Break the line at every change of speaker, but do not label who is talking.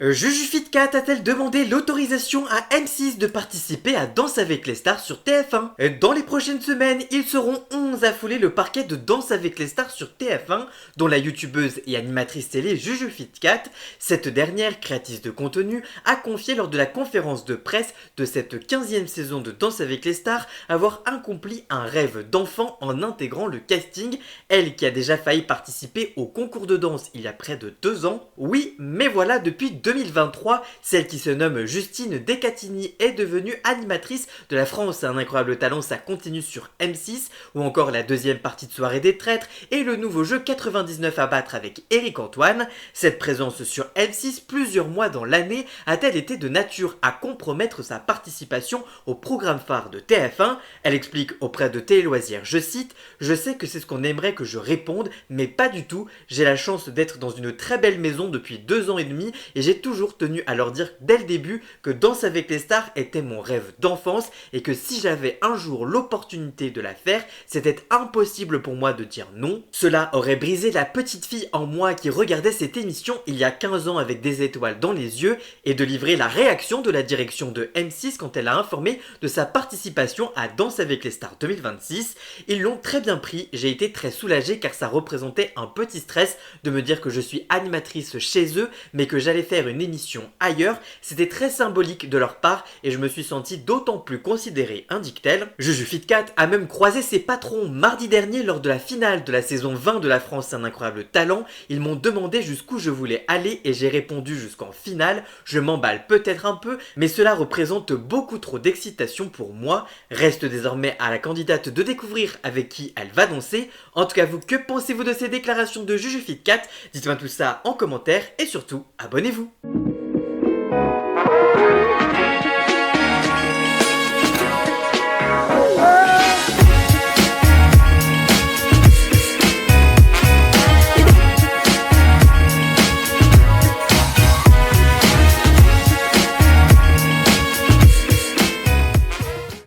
Jujufitcat a-t-elle demandé l'autorisation à M6 de participer à Danse avec les stars sur TF1 ? Dans les prochaines semaines, ils seront 11 à fouler le parquet de Danse avec les stars sur TF1, dont la youtubeuse et animatrice télé Jujufitcat. Cette dernière, créatrice de contenu, a confié lors de la conférence de presse de cette 15e saison de Danse avec les stars avoir accompli un rêve d'enfant en intégrant le casting, elle qui a déjà failli participer au concours de danse il y a près de 2 ans. Oui, mais voilà, depuis 2023, celle qui se nomme Justine Decatini est devenue animatrice de La France a un incroyable talent, ça continue sur M6, ou encore la deuxième partie de Soirée des traîtres et le nouveau jeu 99 à battre avec Éric Antoine. Cette présence sur M6 plusieurs mois dans l'année a-t-elle été de nature à compromettre sa participation au programme phare de TF1 ? Elle explique auprès de Télé Loisirs, je cite, « Je sais que c'est ce qu'on aimerait que je réponde, mais pas du tout. J'ai la chance d'être dans une très belle maison depuis 2 ans et demi et j'ai toujours tenu à leur dire dès le début que Danse avec les stars était mon rêve d'enfance et que si j'avais un jour l'opportunité de la faire, c'était impossible pour moi de dire non. Cela aurait brisé la petite fille en moi qui regardait cette émission il y a 15 ans avec des étoiles dans les yeux et de livrer la réaction de la direction de M6 quand elle a informé de sa participation à Danse avec les stars 2026. Ils l'ont très bien pris, j'ai été très soulagée car ça représentait un petit stress de me dire que je suis animatrice chez eux mais que j'allais faire une émission ailleurs, c'était très symbolique de leur part et je me suis sentie d'autant plus considérée, indique-t-elle. Jujufitcat a même croisé ses patrons mardi dernier lors de la finale de la saison 20 de La France un incroyable talent. Ils m'ont demandé jusqu'où je voulais aller et j'ai répondu jusqu'en finale. Je m'emballe peut-être un peu, mais cela représente beaucoup trop d'excitation pour moi. Reste désormais à la candidate de découvrir avec qui elle va danser. En tout cas vous, que pensez-vous de ces déclarations de Jujufitcat ? Dites-moi tout ça en commentaire et surtout, abonnez-vous.